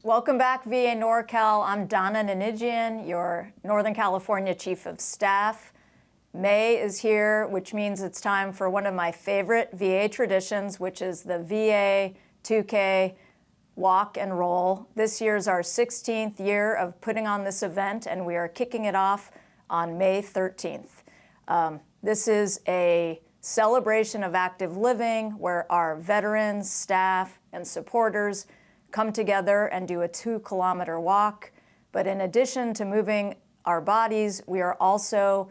Welcome back, VA NorCal. I'm Donna Nanigian, your Northern California Chief of Staff. May is here, which means it's time for one of my favorite VA traditions, which is the VA2K walk and roll. This year's our 16th year of putting on this event, and we are kicking it off on May 13th. This is a celebration of active living where our veterans, staff, and supporters come together and do a 2-kilometer walk. But in addition to moving our bodies, we are also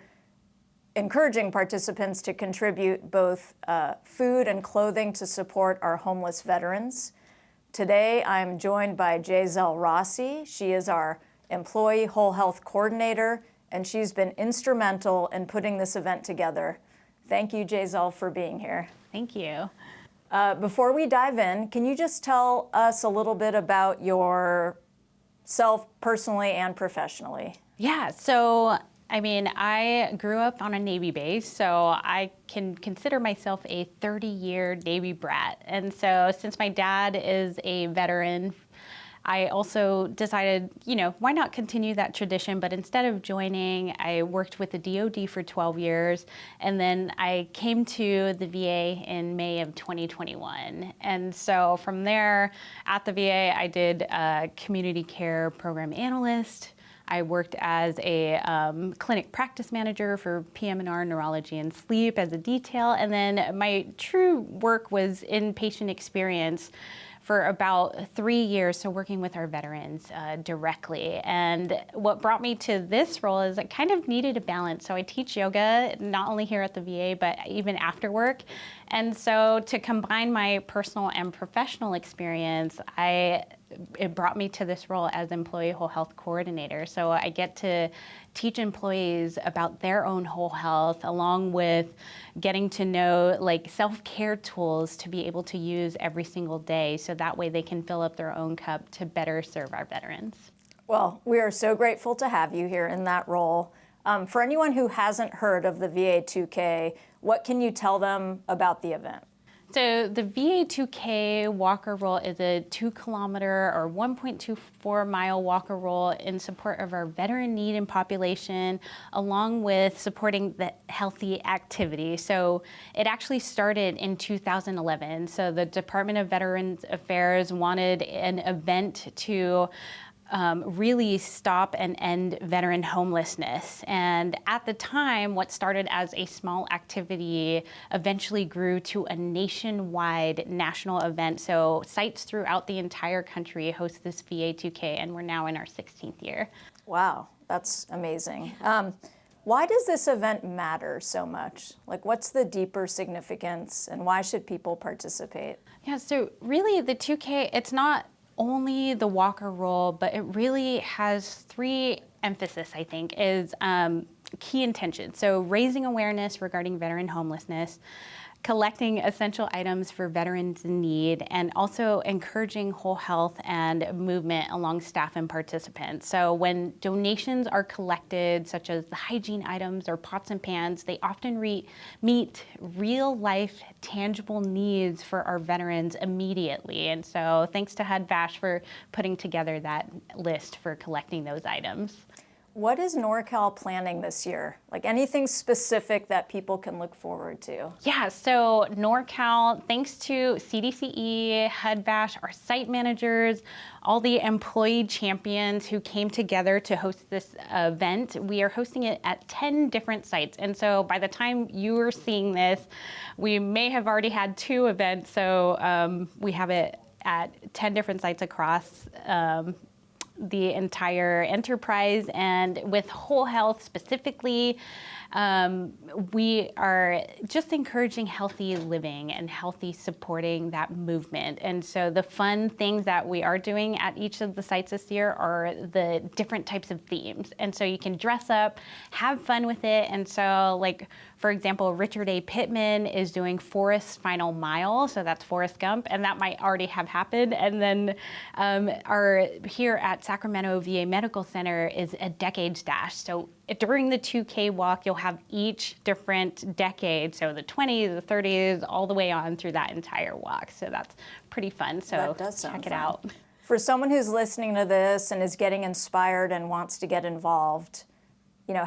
encouraging participants to contribute both food and clothing to support our homeless veterans. Today, I'm joined by Jeyzel Rossi. She is our Employee Whole Health Coordinator, and she's been instrumental in putting this event together. Thank you, Jeyzel, for being here. Thank you. Before we dive in, can you just tell us a little bit about yourself personally and professionally? Yeah, so I grew up on a Navy base, so I can consider myself a 30-year Navy brat. And so since my dad is a veteran, I also decided, why not continue that tradition? But instead of joining, I worked with the DoD for 12 years, and then I came to the VA in May of 2021. And so from there, at the VA, I did a community care program analyst. I worked as a clinic practice manager for PM&R, neurology, and sleep as a detail. And then my true work was inpatient experience for about 3 years, so working with our veterans directly. And what brought me to this role is I kind of needed a balance. So I teach yoga, not only here at the VA, but even after work. And so to combine my personal and professional experience, it brought me to this role as Employee Whole Health Coordinator. So I get to teach employees about their own whole health, along with getting to know self-care tools to be able to use every single day, so that way they can fill up their own cup to better serve our veterans. Well, we are so grateful to have you here in that role. For anyone who hasn't heard of the VA2K, what can you tell them about the event? So the VA2K walker roll is a 2-kilometer or 1.24 mile walker roll in support of our veteran need and population, along with supporting the healthy activity. So it actually started in 2011. So the Department of Veterans Affairs wanted an event to really stop and end veteran homelessness. And at the time, what started as a small activity eventually grew to a nationwide national event. So sites throughout the entire country host this VA2K, and we're now in our 16th year. Wow, that's amazing. Why does this event matter so much? What's the deeper significance, and why should people participate? Yeah, so really the 2K, it's not only the walker roll, but it really has 3 emphasis, I think, is key intentions. So raising awareness regarding veteran homelessness, collecting essential items for veterans in need, and also encouraging whole health and movement along staff and participants. So when donations are collected, such as the hygiene items or pots and pans, they often meet real life, tangible needs for our veterans immediately. And so thanks to HUD-VASH for putting together that list for collecting those items. What is NorCal planning this year? Anything specific that people can look forward to? Yeah, so NorCal, thanks to CDCE, HUD-VASH, our site managers, all the employee champions who came together to host this event, we are hosting it at 10 different sites. And so by the time you are seeing this, we may have already had 2 events. So we have it at 10 different sites across the entire enterprise. And with whole health specifically, we are just encouraging healthy living and healthy supporting that movement. And so the fun things that we are doing at each of the sites this year are the different types of themes. And so you can dress up, have fun with it. And so for example, Richard A. Pittman is doing Forrest's Final Mile. So that's Forrest Gump, and that might already have happened. And then here at Sacramento VA Medical Center is a Decades Dash. So during the 2K walk, you'll have each different decade, so the 20s, the 30s, all the way on through that entire walk. So that's pretty fun. So that does sound check it fun. out. For someone who's listening to this and is getting inspired and wants to get involved, you know,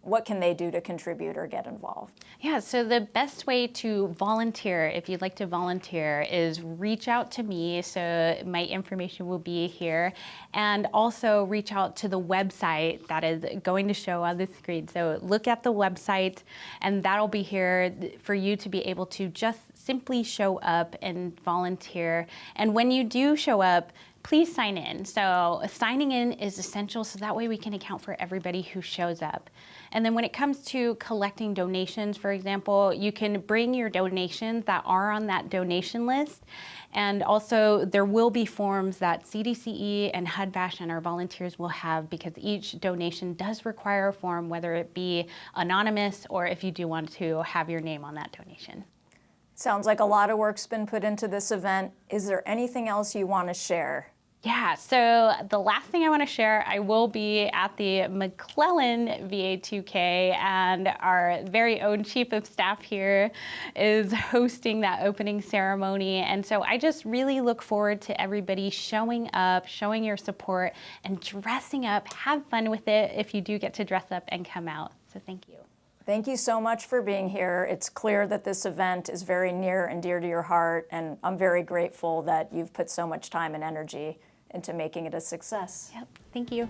what can they do to contribute or get involved? Yeah, so the best way to volunteer, if you'd like to volunteer, is reach out to me. So my information will be here. And also reach out to the website that is going to show on the screen. So look at the website, and that'll be here for you to be able to just simply show up and volunteer. And when you do show up, please sign in. So signing in is essential, so that way we can account for everybody who shows up. And then when it comes to collecting donations, for example, you can bring your donations that are on that donation list. And also there will be forms that CDCE and HUD-VASH and our volunteers will have, because each donation does require a form, whether it be anonymous or if you do want to have your name on that donation. Sounds like a lot of work's been put into this event. Is there anything else you want to share? Yeah, so the last thing I want to share, I will be at the McClellan VA2K, and our very own chief of staff here is hosting that opening ceremony. And so I just really look forward to everybody showing up, showing your support, and dressing up. Have fun with it if you do get to dress up and come out. So thank you. Thank you so much for being here. It's clear that this event is very near and dear to your heart, and I'm very grateful that you've put so much time and energy into making it a success. Yep, thank you.